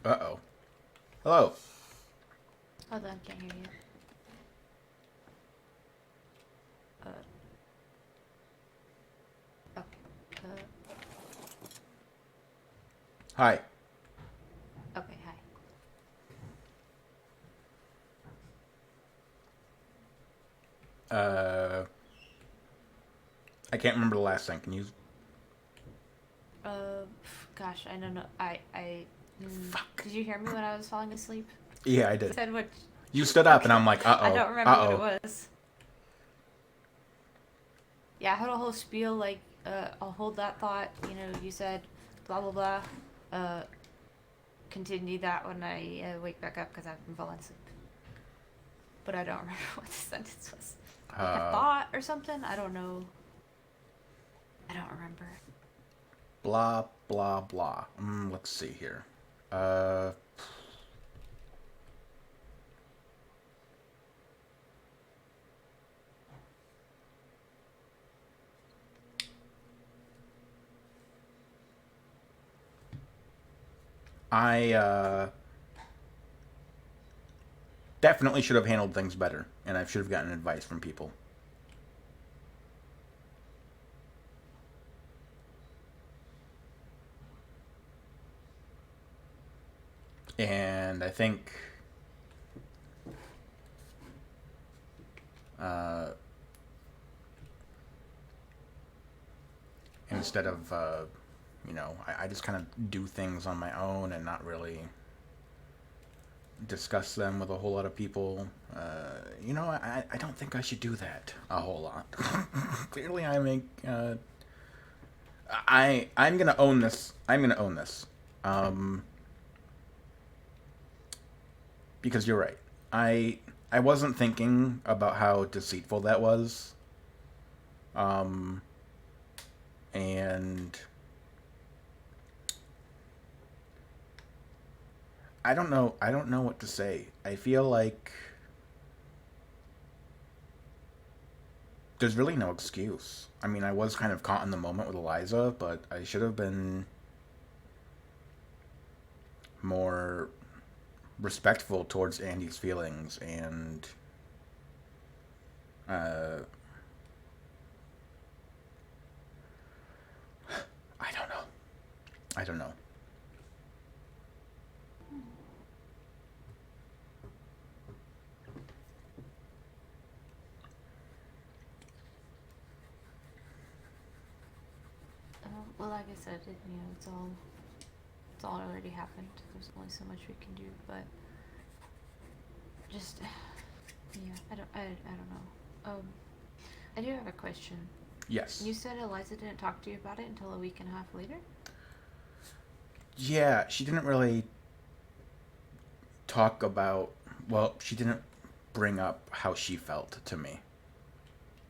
Uh-oh. Hello. Hold on, can't hear you. Uh, okay. Hi. Okay, hi. Uh, I can't remember the last thing. Can you... Gosh, I don't know. Fuck. Did you hear me when I was falling asleep? Yeah, I You did. said what? You stood up, and Okay. I'm like, I uh-oh. don't remember what it Uh-oh. was. Yeah, I had a whole spiel like, I'll hold that thought. You said blah blah blah. Uh, Continue that when I wake back up because I've been falling asleep. But I don't remember what the sentence was. Like a Uh, thought or something. I don't know. I don't remember. blah, blah, blah. Let's see here. Uh, I definitely should have handled things better, and I should have gotten advice from people. And I think uh, instead of, I just kind of do things on my own and not really discuss them with a whole lot of people. I don't think I should do that a whole lot. Clearly, I'm gonna own this. I'm gonna own this. Um, because you're right. I wasn't thinking about how deceitful that was. Um, and I don't know. I don't know what to say. I feel like there's really no excuse. I mean, I was kind of caught in the moment with Eliza, but I should have been more respectful towards Andy's feelings and uh, I don't know. I don't know. Well, like I said, it's all already happened. There's only so much we can do, but just yeah, I don't know. I do have a question. Yes. You said Eliza didn't talk to you about it until a week and a half later. Yeah, she didn't really talk about. Well, she didn't bring up how she felt to me,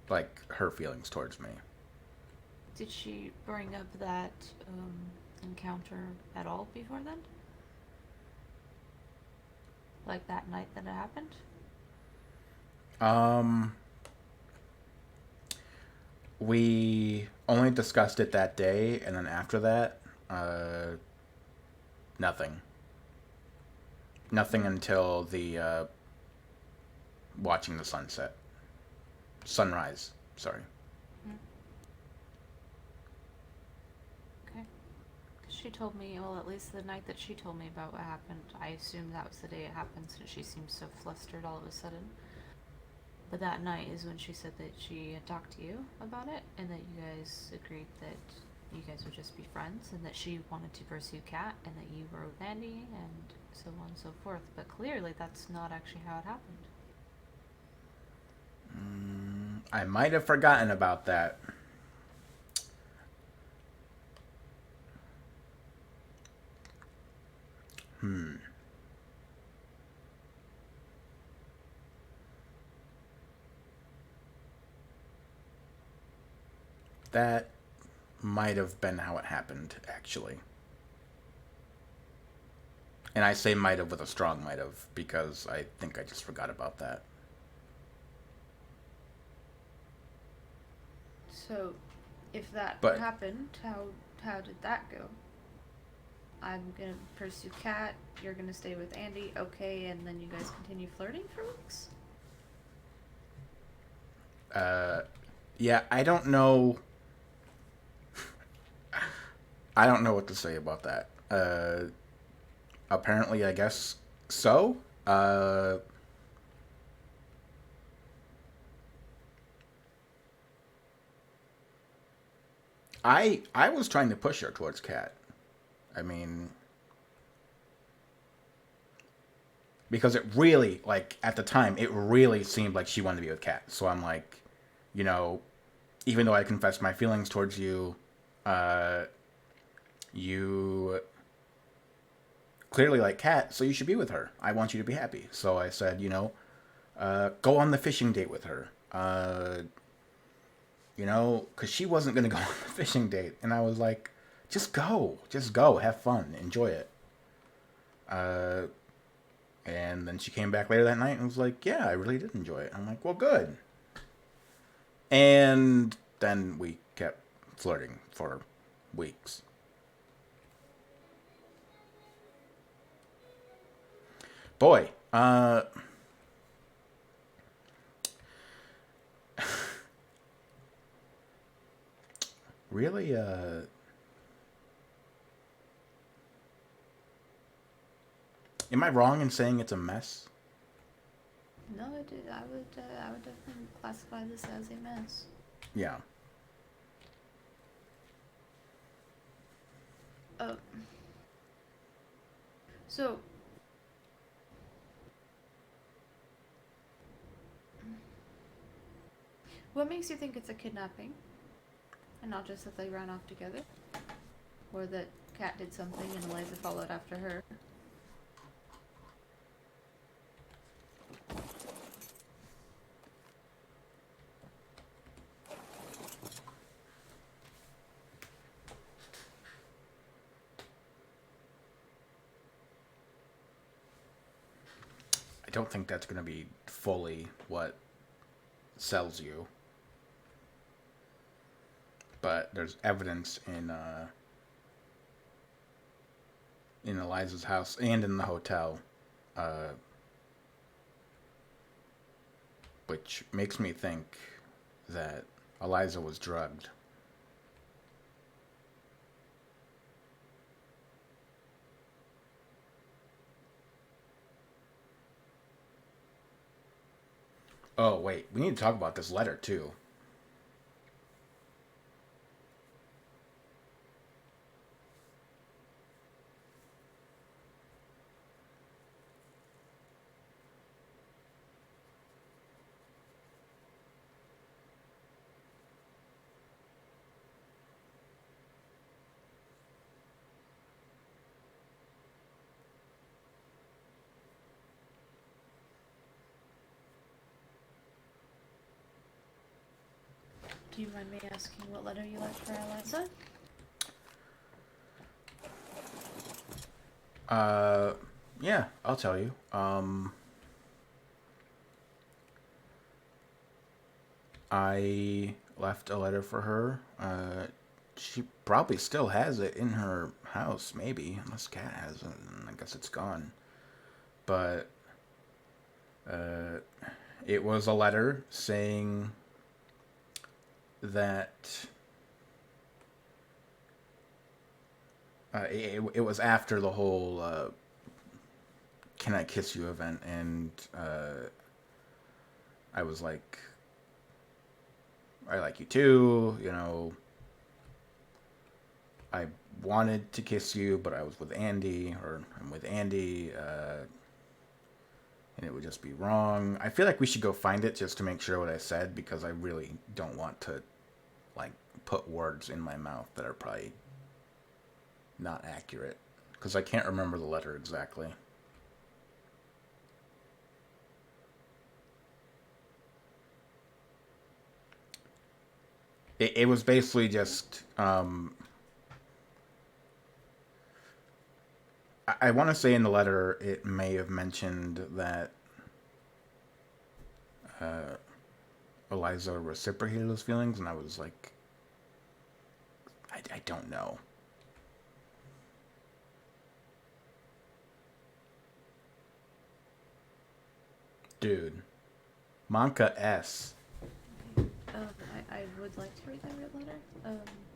like her feelings towards me. Did she bring up that encounter at all before then? Like that night that it happened? Um, we only discussed it that day, and then after that, nothing. Nothing until the watching the sunset, sunrise. Sorry. Mm. Okay. 'Cause she told me, well, at least the night that she told me about what happened, I assumed that was the day it happened since she seemed so flustered all of a sudden. But that night is when she said that she had talked to you about it and that you guys agreed that you guys would just be friends and that she wanted to pursue Kat and that you were with Andy and so on and so forth. But clearly that's not actually how it happened. I might have forgotten about that. Hmm. That might have been how it happened, actually. And I say might have with a strong might have because I think I just forgot about that. So, if that But happened, how did that go? I'm gonna pursue Kat, you're gonna stay with Andy, okay, and then you guys continue flirting for weeks? Yeah, I don't know. I don't know what to say about that. Apparently, I guess so. Uh, I was trying to push her towards Kat. I mean, because it really, like, at the time, it really seemed like she wanted to be with Kat. So I'm like, you know, even though I confessed my feelings towards you, uh, you clearly like Kat, so you should be with her. I want you to be happy. So I said, go on the fishing date with her. Because she wasn't going to go on the fishing date. And I was like, just go, have fun, enjoy it. Uh, and then she came back later that night and was like, yeah, I really did enjoy it. I'm like, well, good. And then we kept flirting for weeks. Boy, really, am I wrong in saying it's a mess? No, I would definitely classify this as a mess. Yeah. Uh, so, what makes you think it's a kidnapping? And not just that they ran off together? Or that Kat did something and Eliza followed after her? I don't think that's going to be fully what sells you. But there's evidence in Eliza's house and in the hotel, uh, which makes me think that Eliza was drugged. Oh wait, we need to talk about this letter too. Do you mind me asking what letter you left for Eliza? Uh, yeah, I'll tell you. I left a letter for her. She probably still has it in her house, maybe, unless Kat has it. I guess it's gone. But uh, it was a letter saying that it was after the whole "Can I kiss you" event, and I was like, "I like you too," I wanted to kiss you, but I was with Andy, or I'm with Andy, and it would just be wrong. I feel like we should go find it just to make sure what I said, because I really don't want to, like, put words in my mouth that are probably not accurate, because I can't remember the letter exactly. It was basically just I want to say in the letter it may have mentioned that uh, Eliza reciprocated those feelings, and I was like, I don't know. Dude. Monka S. Okay. I would like to read that letter,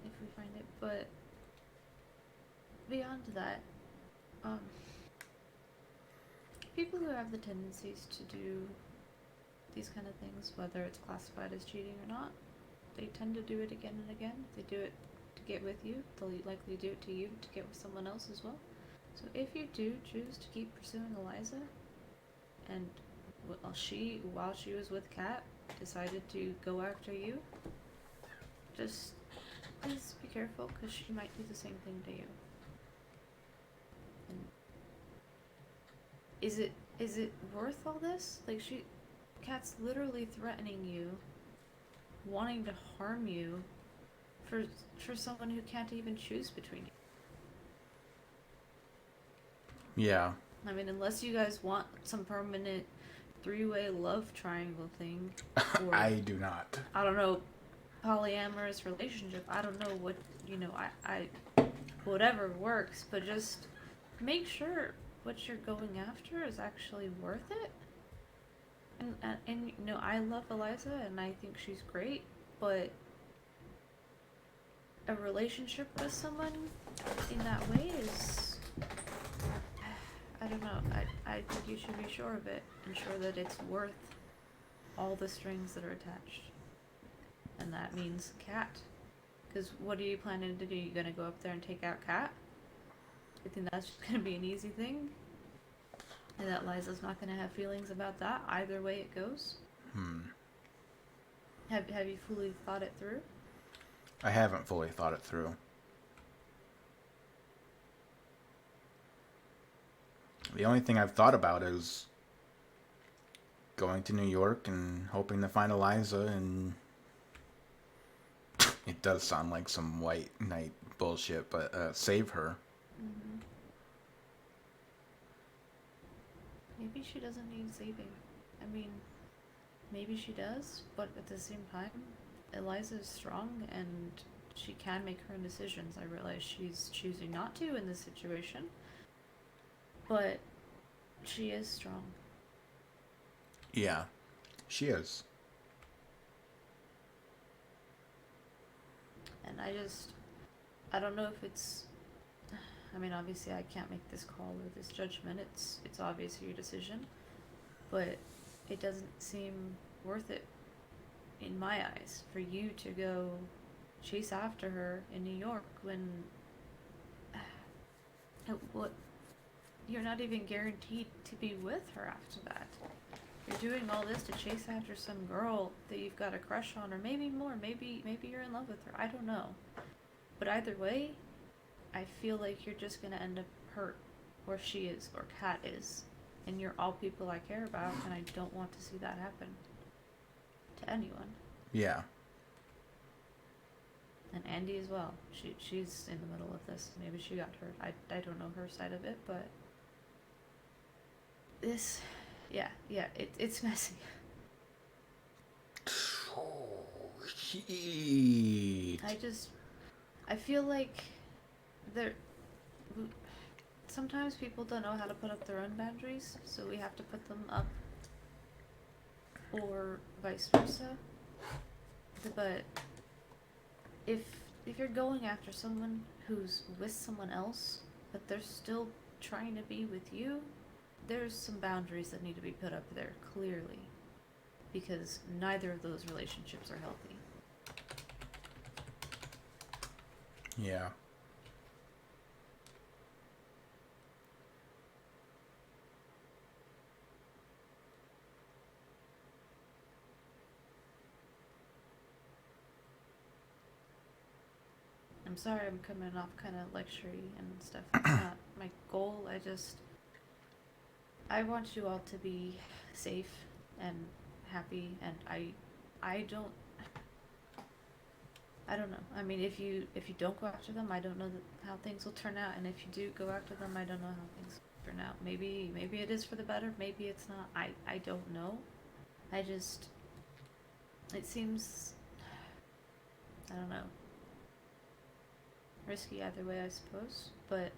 if we find it, but beyond that, um, people who have the tendencies to do these kind of things, whether it's classified as cheating or not, they tend to do it again and again. They do it to get with you. They'll likely do it to you to get with someone else as well. So if you do choose to keep pursuing Eliza, and while she was with Kat, decided to go after you, just please be careful, because she might do the same thing to you. And is it worth all this? Like, Kat's literally threatening you, wanting to harm you, for someone who can't even choose between you. Yeah. I mean, unless you guys want some permanent three-way love triangle thing, or I do not. I don't know, polyamorous relationship. I don't know what, I whatever works, but just make sure what you're going after is actually worth it. And I love Eliza and I think she's great, but a relationship with someone in that way is, I don't know. I think you should be sure of it and sure that it's worth all the strings that are attached. And that means Kat. Because what are you planning to do? You gonna go up there and take out Kat? You think that's just gonna be an easy thing? And that Liza's not gonna have feelings about that either way it goes? Have you fully thought it through? I haven't fully thought it through. The only thing I've thought about is going to New York and hoping to find Eliza, and it does sound like some white knight bullshit, but save her. Mm-hmm. Maybe she doesn't need saving. I mean, maybe she does, but at the same time, Eliza is strong and she can make her own decisions. I realize she's choosing not to in this situation, but she is strong. Yeah, she is. And I don't know if it's, I mean, obviously I can't make this call or this judgment. It's obviously your decision, but it doesn't seem worth it in my eyes for you to go chase after her in New York when what you're not even guaranteed to be with her after that. You're doing all this to chase after some girl that you've got a crush on, or maybe more, maybe you're in love with her. I don't know. But either way, I feel like you're just gonna end up hurt where she is or Kat is. And you're all people I care about, and I don't want to see that happen to anyone. Yeah. And Andy as well. She's in the middle of this. Maybe she got hurt. I don't know her side of it, but this, yeah, it's messy. Oh, shit. I feel like sometimes people don't know how to put up their own boundaries, so we have to put them up, or vice versa. But if you're going after someone who's with someone else, but they're still trying to be with you, there's some boundaries that need to be put up there clearly, because neither of those relationships are healthy. Yeah. I'm sorry I'm coming off kind of lectury and stuff. It's not my goal. I want you all to be safe and happy, and I don't know. I mean, if you don't go after them, I don't know how things will turn out, and if you do go after them, I don't know how things will turn out. Maybe it is for the better, maybe it's not. I don't know. It seems, I don't know, risky either way, I suppose, but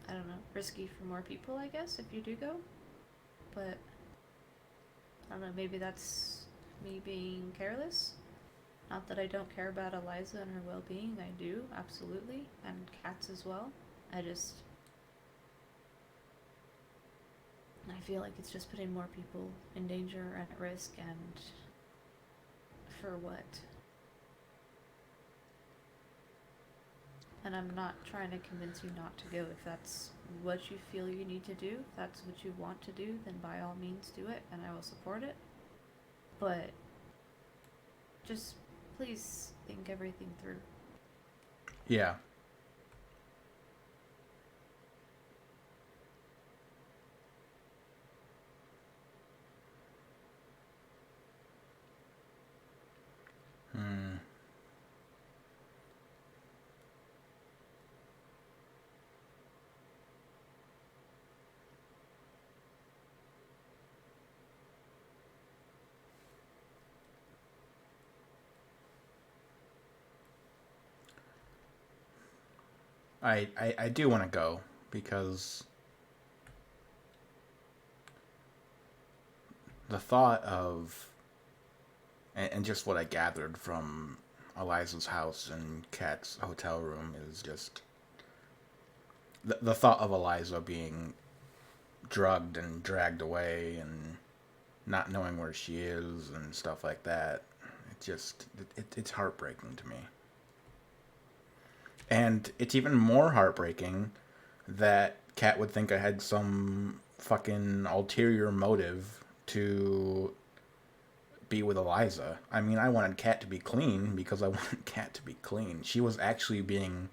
I don't know, risky for more people, I guess, if you do go, but I don't know, maybe that's me being careless. Not that I don't care about Eliza and her well being, I do, absolutely, and cats as well. I just. I feel like it's just putting more people in danger and at risk, and for what? And I'm not trying to convince you not to go. If that's what you feel you need to do, if that's what you want to do, then by all means do it, and I will support it. But just please think everything through. Yeah. Hmm. I do want to go because the thought of, and just what I gathered from Eliza's house and Kat's hotel room is just the thought of Eliza being drugged and dragged away and not knowing where she is and stuff like that. It's heartbreaking to me. And it's even more heartbreaking that Kat would think I had some fucking ulterior motive to be with Eliza. I mean, I wanted Kat to be clean because I wanted Kat to be clean. She was actually being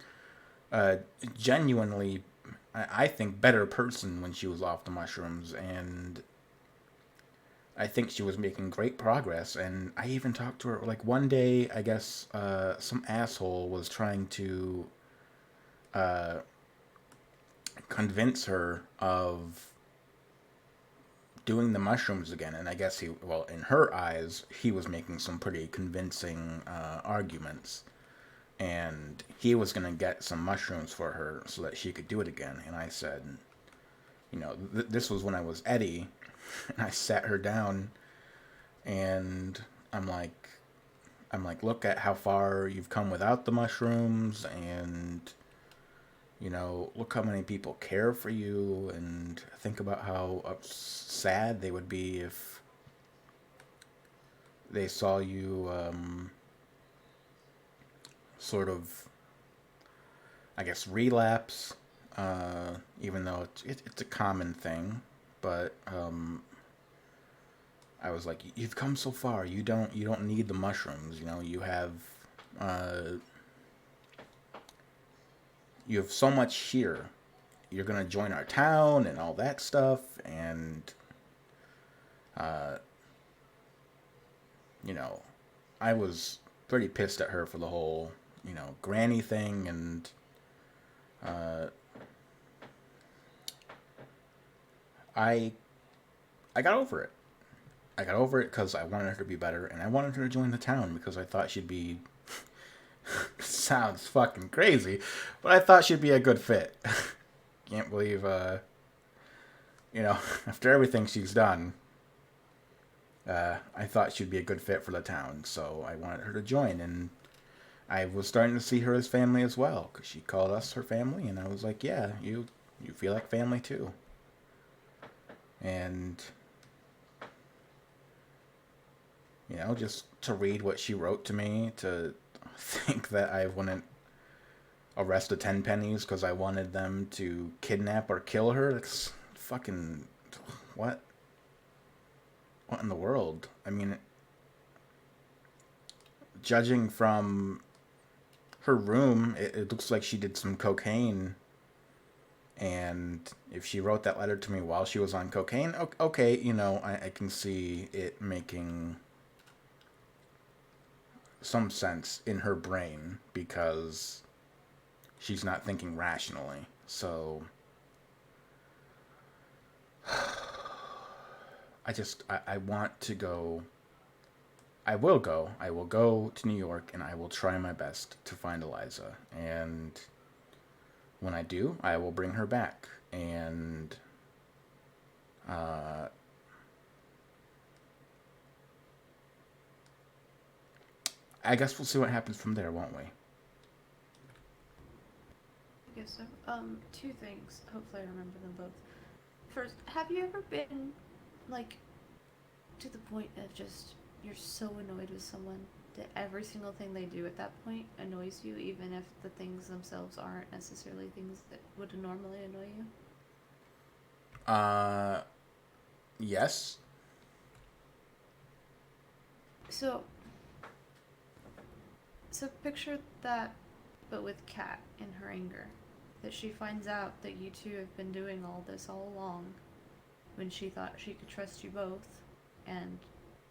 a genuinely, I think, better person when she was off the mushrooms, and I think she was making great progress. And I even talked to her like one day. I guess some asshole was trying to uh, convince her of doing the mushrooms again. And I guess well, in her eyes, he was making some pretty convincing arguments. And he was going to get some mushrooms for her so that she could do it again. And I said, this was when I was Eddie. And I sat her down and I'm like, look at how far you've come without the mushrooms, and look how many people care for you, and think about how sad they would be if they saw you sort of, I guess, relapse, even though it's a common thing. But I was like, you've come so far. You don't need the mushrooms. Uh, you have so much here. You're gonna join our town and all that stuff, and uh, you know, I was pretty pissed at her for the whole granny thing, and uh, I I got over it. I got over it because I wanted her to be better, and I wanted her to join the town because I thought she'd be. Sounds fucking crazy, but I thought she'd be a good fit. Can't believe, after everything she's done, I thought she'd be a good fit for the town, so I wanted her to join, and I was starting to see her as family as well, because she called us her family, and I was like, yeah, you feel like family too. And, just to read what she wrote to me, to think that I wouldn't arrest the Tenpennies because I wanted them to kidnap or kill her, that's fucking, what? What in the world? I mean, judging from her room, it looks like she did some cocaine. And if she wrote that letter to me while she was on cocaine, okay, I can see it making some sense in her brain because she's not thinking rationally. So I want to go. I will go. I will go to New York and I will try my best to find Eliza. And when I do, I will bring her back. And I guess we'll see what happens from there, won't we? I guess so. Two things. Hopefully I remember them both. First, have you ever been, like, to the point of just, you're so annoyed with someone that every single thing they do at that point annoys you, even if the things themselves aren't necessarily things that would normally annoy you? Yes. So, picture that, but with Kat in her anger. That she finds out that you two have been doing all this all along, when she thought she could trust you both,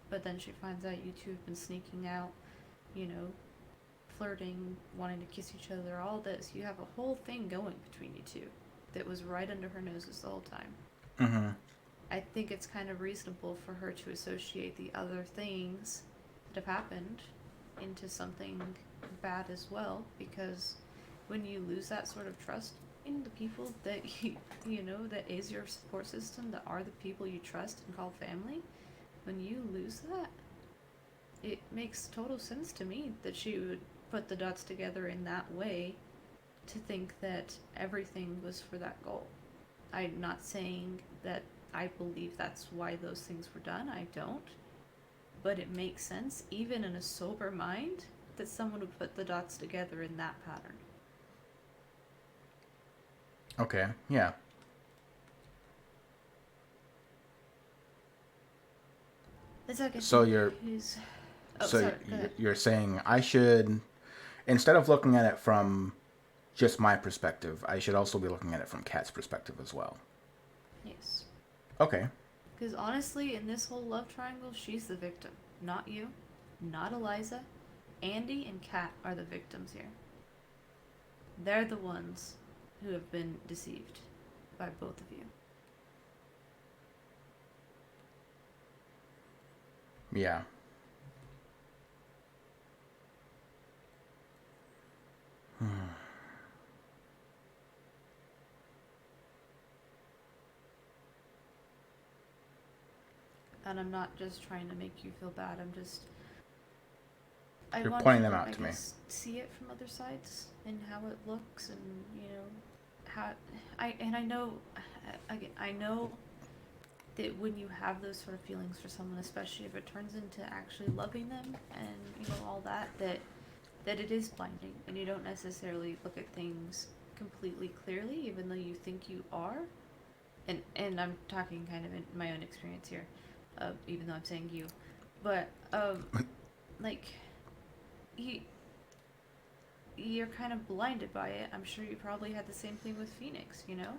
but then she finds out you two have been sneaking out, you know, flirting, wanting to kiss each other, all this. You have a whole thing going between you two that was right under her noses the whole time. Mm-hmm. I think it's kind of reasonable for her to associate the other things that have happened into something bad as well, because when you lose that sort of trust in the people that you know, that is your support system, that are the people you trust and call family, when you lose that, it makes total sense to me that she would put the dots together in that way to think that everything was for that goal. I'm not saying that I believe that's why those things were done. I don't. But it makes sense, even in a sober mind, that someone would put the dots together in that pattern. Okay, yeah. The second So thing you're is... Oh, so sorry, go ahead. you're saying I should, instead of looking at it from just my perspective, I should also be looking at it from Kat's perspective as well. Yes. Okay. Because honestly, in this whole love triangle, she's the victim. Not you, not Eliza. Andy and Kat are the victims here. They're the ones who have been deceived by both of you. Yeah. And I'm not just trying to make you feel bad. I You're want pointing you them to, out to me. see it from other sides and how it looks, and you know how I know, again, I know that when you have those sort of feelings for someone, especially if it turns into actually loving them and you know all that, that it is blinding, and you don't necessarily look at things completely clearly, even though you think you are. And I'm talking kind of in my own experience here, even though I'm saying you, but like you're kind of blinded by it. I'm sure you probably had the same thing with Phoenix, you know?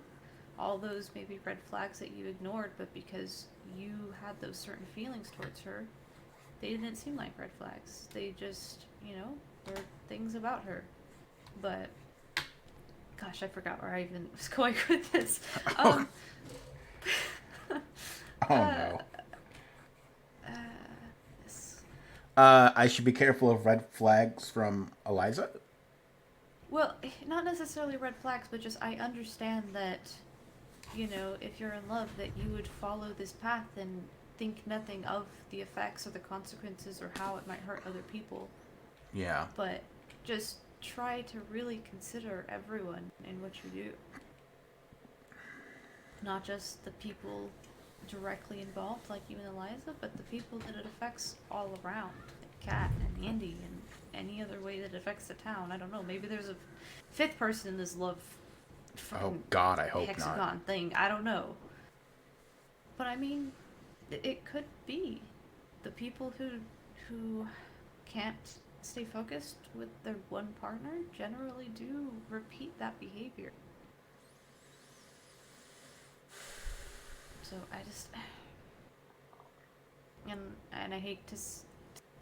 All those maybe red flags that you ignored, but because you had those certain feelings towards her, they didn't seem like red flags. They just, you know, were things about her. But, gosh, I forgot where I even was going with this. Oh no. This. I should be careful of red flags from Eliza? Well, not necessarily red flags, but just I understand that, you know, if you're in love, that you would follow this path and think nothing of the effects or the consequences or how it might hurt other people. Yeah. But just try to really consider everyone in what you do. Not just the people directly involved, like you and Eliza, but the people that it affects all around. Like Kat and Andy and any other way that it affects the town. I don't know. Maybe there's a fifth person in this love Oh God, I hope hexagon not. thing. I don't know. But I mean, it could be the people who can't stay focused with their one partner generally do repeat that behavior. So I just and I hate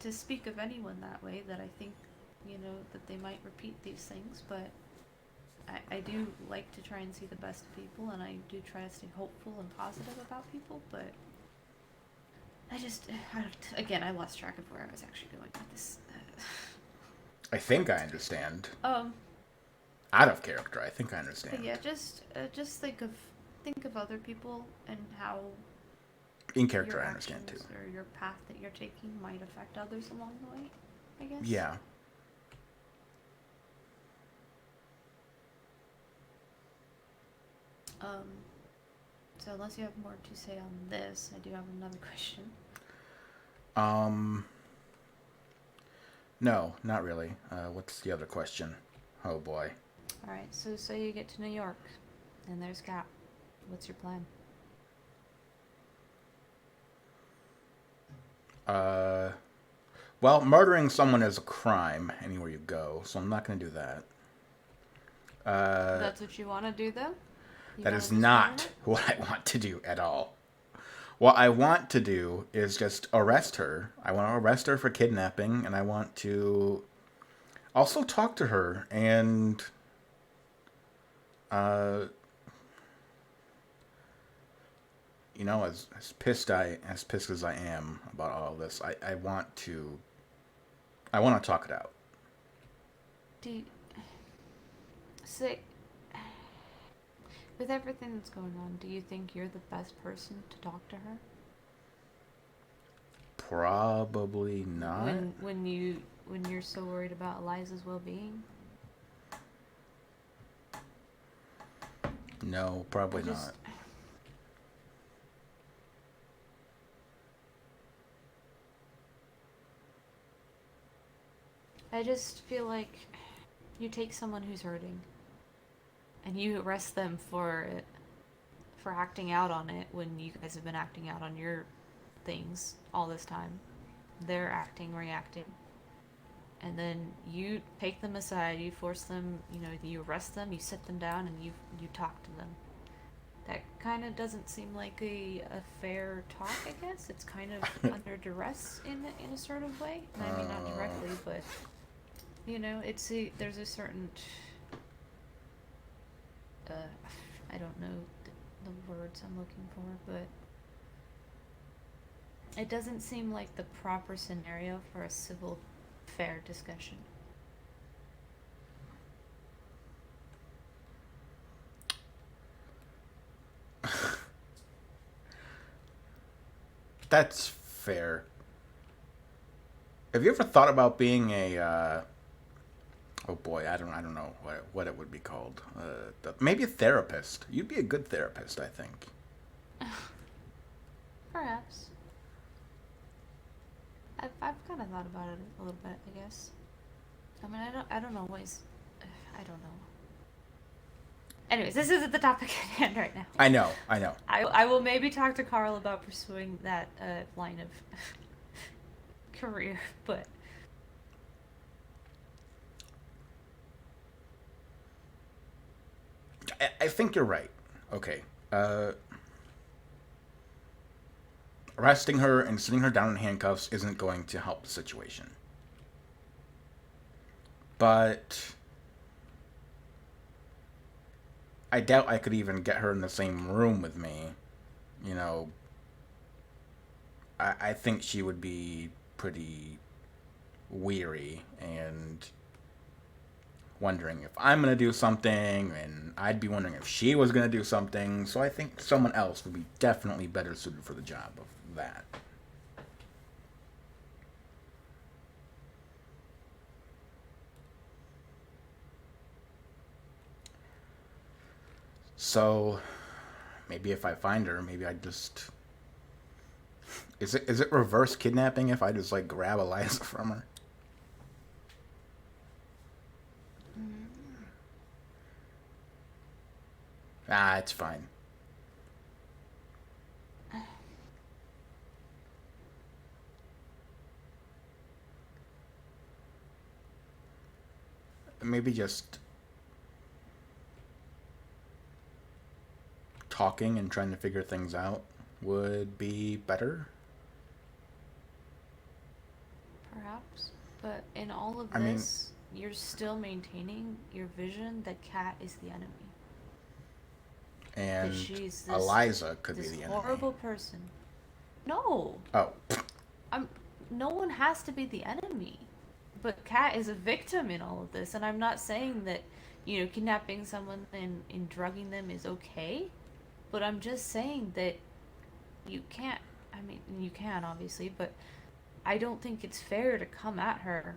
to speak of anyone that way, that I think, you know, that they might repeat these things, but I do like to try and see the best of people, and I do try to stay hopeful and positive about people, but again, I lost track of where I was actually going with this. I think I understand. Um, Out of character, I think I understand. but yeah, just think of other people and how In character, your I understand too. actions or your path that you're taking might affect others along the way. I guess. Yeah. Um, so unless you have more to say on this, I do have another question. Um, no, not really. What's the other question? Oh boy. Alright, so say you get to New York, and there's Cap. What's your plan? Uh, well, murdering someone is a crime anywhere you go, so I'm not going to do that. That's what you want to do, though? You That want is to just murder not what I want to do at all. What I want to do is just arrest her. I want to arrest her for kidnapping, and I want to also talk to her and uh, as pissed as I am about all this, I want to talk it out. Do you, say, with everything that's going on, do you think you're the best person to talk to her? Probably not. When you're so worried about Eliza's well-being? No, probably I just, not. I just feel like you take someone who's hurting and you arrest them for it, for acting out on it when you guys have been acting out on your things all this time. They're acting, reacting. And then you take them aside, you force them, you arrest them, you sit them down, and you talk to them. That kind of doesn't seem like a fair talk, I guess. It's kind of under duress in a sort of way. I mean, not directly, but there's a certain I don't know the words I'm looking for, but it doesn't seem like the proper scenario for a civil, fair discussion. That's fair. Have you ever thought about being a oh boy, I don't know what it would be called. Maybe a therapist. You'd be a good therapist, I think. Perhaps. I've kind of thought about it a little bit, I guess. I mean, I don't always, I don't know. Anyways, this isn't the topic at hand right now. I know, I know. I will maybe talk to Carl about pursuing that line of career, but I think you're right. Okay. Arresting her and sitting her down in handcuffs isn't going to help the situation. But I doubt I could even get her in the same room with me. You know, I think she would be pretty weary and wondering if I'm going to do something, and I'd be wondering if she was going to do something. So I think someone else would be definitely better suited for the job of that. So maybe if I find her, maybe I just is it reverse kidnapping if I just like grab Eliza from her? Ah, it's fine. Maybe just talking and trying to figure things out would be better. perhaps. But in all of I mean, this, you're still maintaining your vision that Kat is the enemy. That and she's Eliza could be this the enemy. horrible person. No, Oh, I'm. No one has to be the enemy. But Kat is a victim in all of this, and I'm not saying that, kidnapping someone and drugging them is okay. But I'm just saying that you can't. I mean, you can obviously, but I don't think it's fair to come at her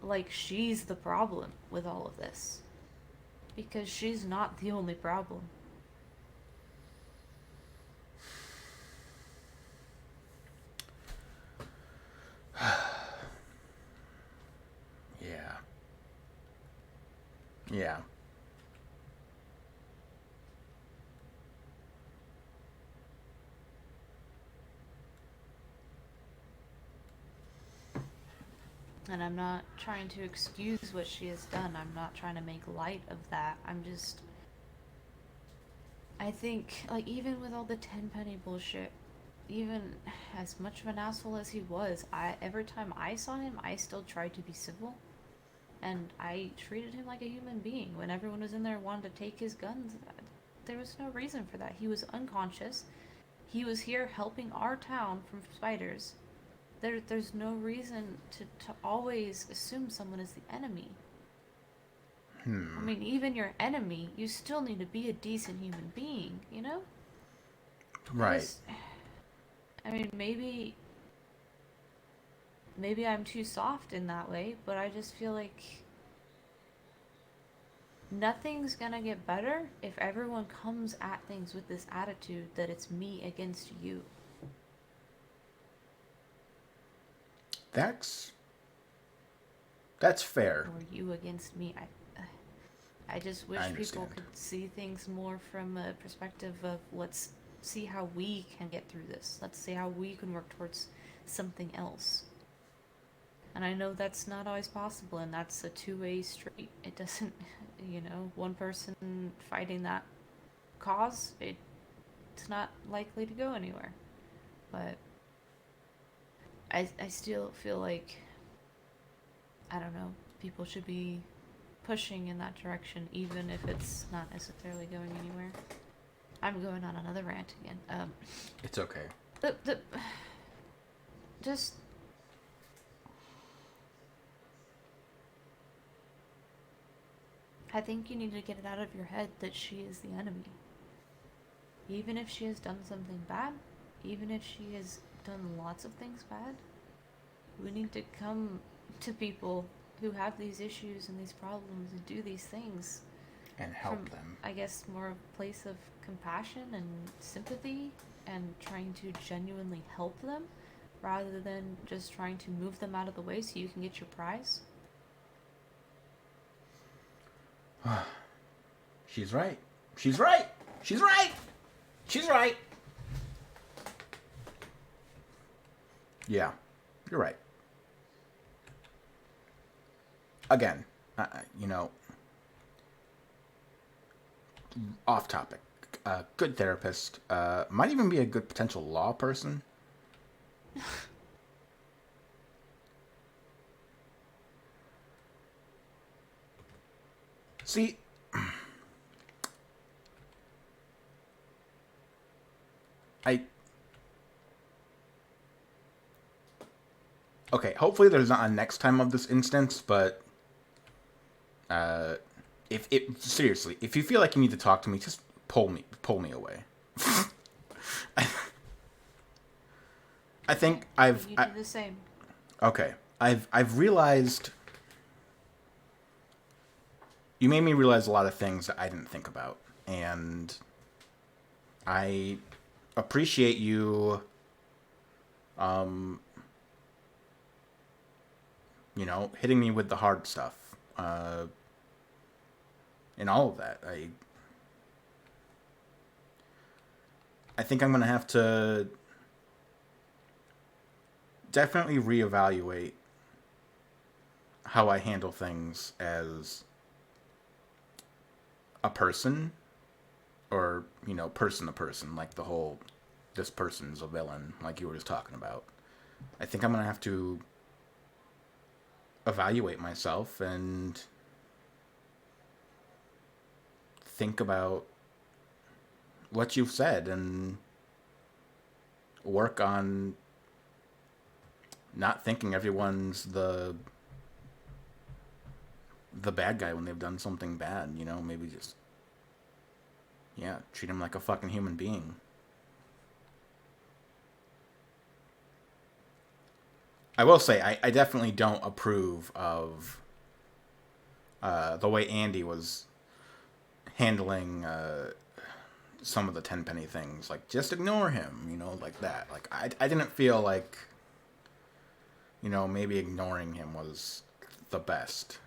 like she's the problem with all of this. Because she's not the only problem. Yeah. Yeah. And I'm not trying to excuse what she has done. I'm not trying to make light of that. I'm just. I think, like, even with all the tenpenny bullshit, even as much of an asshole as he was, every time I saw him, I still tried to be civil. And I treated him like a human being. When everyone was in there wanting to take his guns, there was no reason for that. He was unconscious. He was here helping our town from spiders. There's no reason to always assume someone is the enemy. I mean, even your enemy, you still need to be a decent human being, you know? Right. I mean, maybe I'm too soft in that way, but I just feel like nothing's gonna get better if everyone comes at things with this attitude that it's me against you. That's fair. Or you against me. I just wish people could see things more from a perspective of let's see how we can get through this. Let's see how we can work towards something else. And I know that's not always possible, and that's a two-way street. It doesn't, one person fighting that cause, it's not likely to go anywhere. But I still feel like, I don't know, people should be pushing in that direction, even if it's not necessarily going anywhere. I'm going on another rant again. It's okay. Just I think you need to get it out of your head that she is the enemy. Even if she has done something bad, even if she has done lots of things bad, we need to come to people who have these issues and these problems and do these things. And help them. I guess more a place of compassion and sympathy and trying to genuinely help them rather than just trying to move them out of the way so you can get your prize. She's right. She's right. She's right. She's right. Yeah, you're right. Again, off topic. Good therapist. Might even be a good potential law person. See, okay, hopefully there's not a next time of this instance, but seriously, if you feel like you need to talk to me, just pull me away. I think You do the same. Okay, I've realized. You made me realize a lot of things that I didn't think about, and I appreciate you. Hitting me with the hard stuff, and all of that. I think I'm gonna have to definitely reevaluate how I handle things as a person, or person to person, like the whole this person's a villain, like you were just talking about. I think I'm gonna have to evaluate myself and think about what you've said and work on not thinking everyone's the bad guy when they've done something bad. Maybe just treat them like a fucking human being. I will say I definitely don't approve of the way Andy was handling some of the tenpenny things. Like, just ignore him, like that. Like, I didn't feel like, maybe ignoring him was the best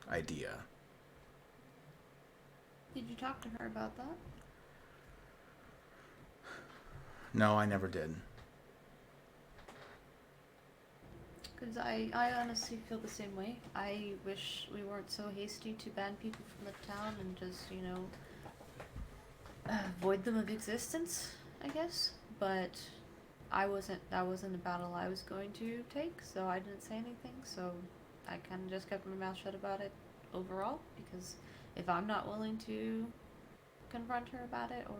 idea. Did you talk to her about that? No, I never did. Because I honestly feel the same way. I wish we weren't so hasty to ban people from the town and just, void them of existence, I guess. But that wasn't a battle I was going to take, so I didn't say anything, so I kind of just kept my mouth shut about it overall, because if I'm not willing to confront her about it, or,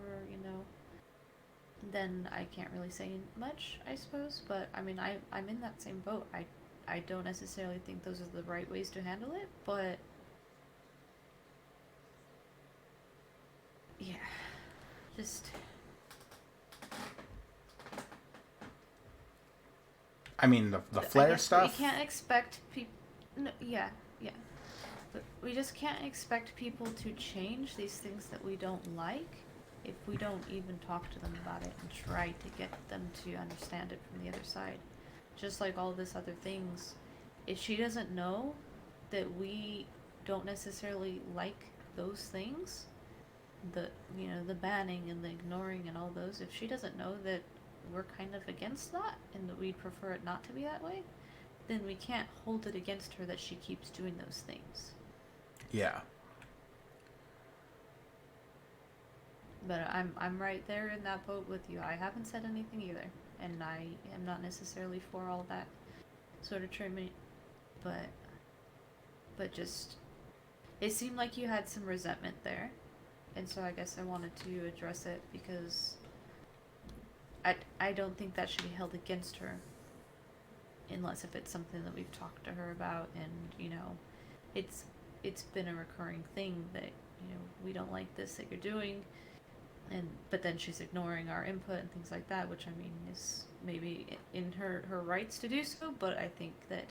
then I can't really say much, I suppose. But I mean, I'm in that same boat. I don't necessarily think those are the right ways to handle it, but yeah, just. I mean, the flare stuff. We can't expect people. No, yeah, yeah. But we just can't expect people to change these things that we don't like if we don't even talk to them about it and try to get them to understand it from the other side. Just like all this other things, if she doesn't know that we don't necessarily like those things, the banning and the ignoring and all those, if she doesn't know that we're kind of against that and that we'd prefer it not to be that way, then we can't hold it against her that she keeps doing those things. Yeah. But I'm right there in that boat with you. I haven't said anything either, and I am not necessarily for all that sort of treatment, but just it seemed like you had some resentment there, and so I guess I wanted to address it, because I don't think that should be held against her, unless if it's something that we've talked to her about, and it's been a recurring thing that we don't like this that you're doing. But then she's ignoring our input and things like that, which I mean is maybe in her rights to do so, but I think that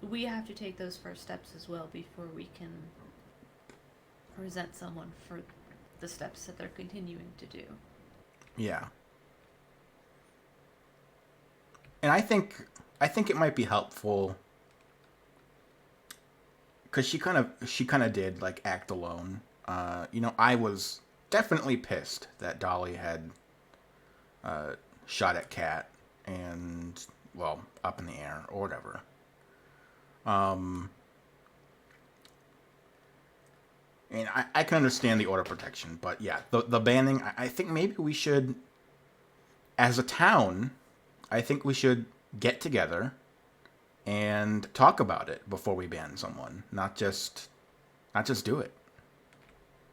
we have to take those first steps as well before we can resent someone for the steps that they're continuing to do. Yeah. And I think it might be helpful, because she kind of did like act alone. I was definitely pissed that Dolly had shot at Kat and, well, up in the air or whatever. And I can understand the order protection, but yeah, the banning, I think maybe we should, as a town, I think we should get together and talk about it before we ban someone, not just do it.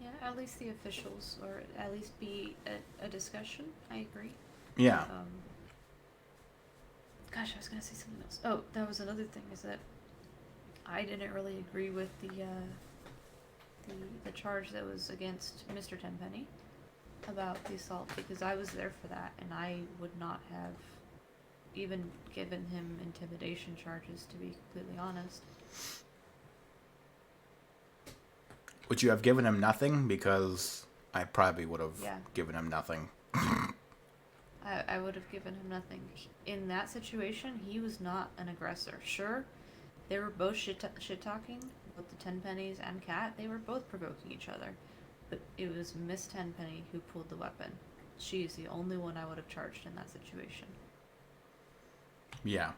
Yeah, at least the officials, or at least be a discussion. I agree. Yeah. Gosh, I was gonna say something else. Oh, that was another thing, is that I didn't really agree with the charge that was against Mr. Tenpenny about the assault, because I was there for that, and I would not have even given him intimidation charges, to be completely honest. Would you have given him nothing? Because I probably would have given him nothing. I would have given him nothing. In that situation, he was not an aggressor. Sure, they were both shit-talking, both the Tenpennies and Kat. They were both provoking each other. But it was Miss Tenpenny who pulled the weapon. She is the only one I would have charged in that situation. Yeah.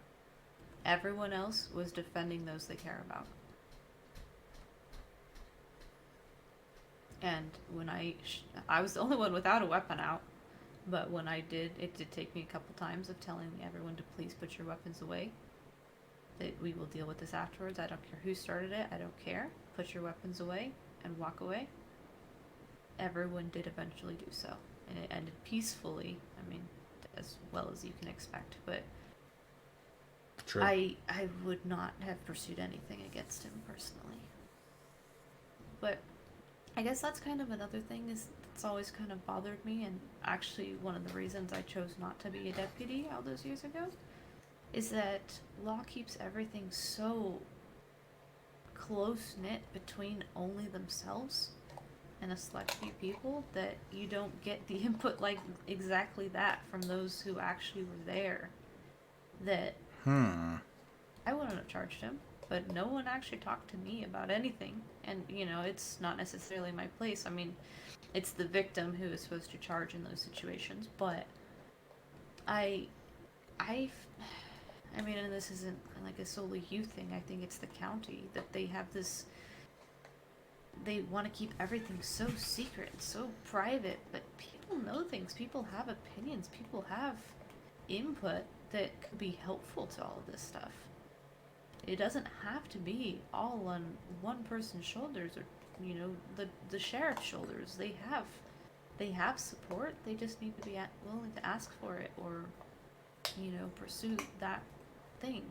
Everyone else was defending those they care about. And when I was the only one without a weapon out, but when I did, it did take me a couple times of telling everyone to please put your weapons away. That we will deal with this afterwards. I don't care who started it. I don't care. Put your weapons away and walk away. Everyone did eventually do so. And it ended peacefully. I mean, as well as you can expect. But True. I would not have pursued anything against him personally. But I guess that's kind of another thing, is it's always kind of bothered me, and actually one of the reasons I chose not to be a deputy all those years ago is that law keeps everything so close knit between only themselves and a select few people that you don't get the input like exactly that from those who actually were there. That I wouldn't have charged him, but no one actually talked to me about anything. And, you know, it's not necessarily my place. I mean, it's the victim who is supposed to charge in those situations, but I, I, I mean, and this isn't like a solely you thing. I think it's the county that they have this. They want to keep everything so secret and so private, but people know things. People have opinions. People have input that could be helpful to all of this stuff. It doesn't have to be all on one person's shoulders, or you know, the sheriff's shoulders. They have support. They just need to be willing to ask for it, or you know, pursue that thing.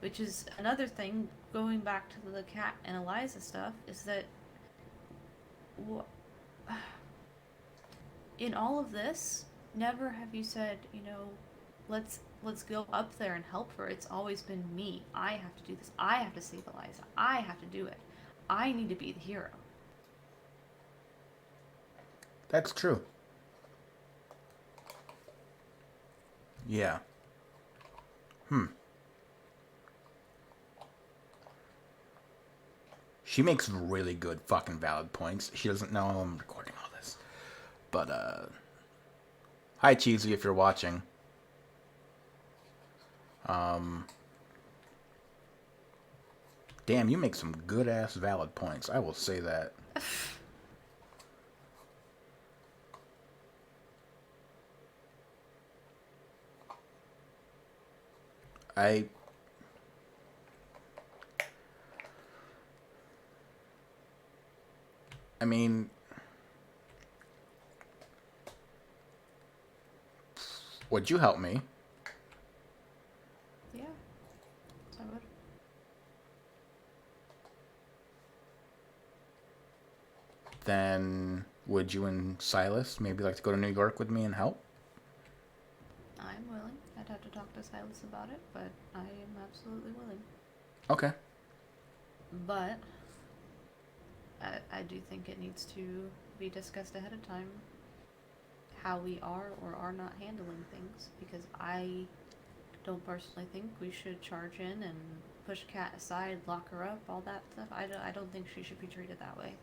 Which is another thing, going back to the Cat and Eliza stuff, is that in all of this, never have you said, you know, let's go up there and help her. It's always been me. I have to do this. I have to save Eliza. I have to do it. I need to be the hero. That's true. Yeah. She makes really good fucking valid points. She doesn't know I'm recording all this. But, hi, Cheesy, if you're watching. Damn, you make some good-ass valid points. I will say that. I mean, would you help me? Yeah, I would. Then would you and Silas maybe like to go to New York with me and help? I'm willing. I'd have to talk to Silas about it, but I am absolutely willing. Okay. But I do think it needs to be discussed ahead of time how we are or are not handling things, because I don't personally think we should charge in and push Kat aside, lock her up, all that stuff. I don't think she should be treated that way.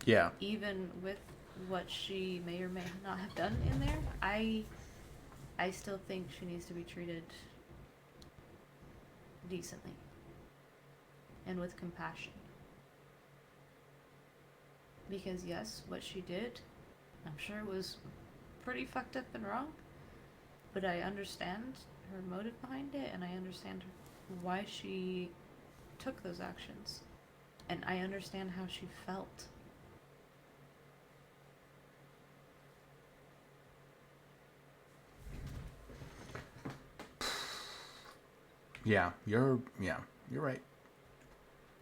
Yeah. Even with what she may or may not have done in there, I still think she needs to be treated decently and with compassion. Because yes, what she did, I'm sure was pretty fucked up and wrong, but I understand her motive behind it, and I understand why she took those actions, and I understand how she felt. Yeah, you're right.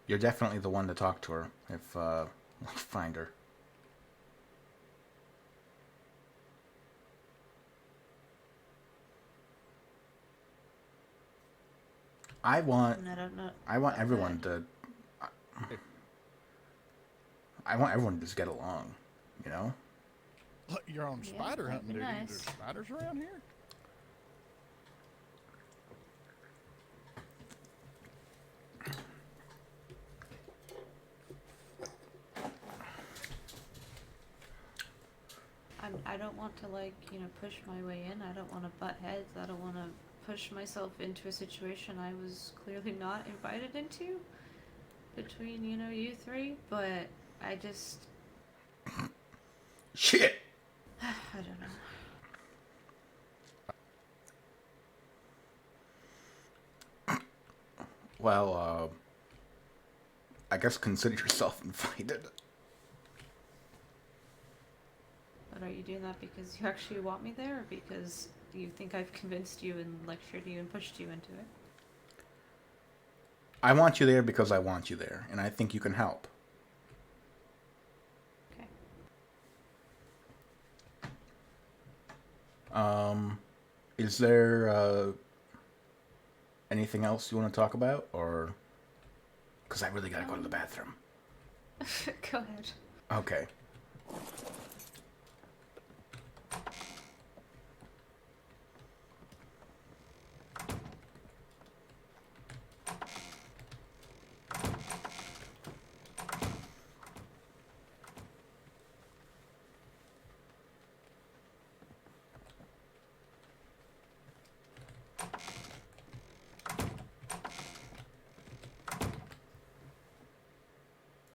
You're definitely the one to talk to her if we find her. I want And I don't know. I want Okay. everyone to I want everyone to just get along, you know? Look, you're on Yeah, spider that'd hunting be duty. nice. There's spiders around here? I don't want to, like, you know, push my way in. I don't want to butt heads. I don't want to push myself into a situation I was clearly not invited into between, you know, you three. But I just, Shit. I don't know. Well, I guess consider yourself invited. But are you doing that because you actually want me there, or because you think I've convinced you and lectured you and pushed you into it? I want you there because I want you there, and I think you can help. Okay. Is there anything else you want to talk about, or? Because I really gotta go to the bathroom. Go ahead. Okay.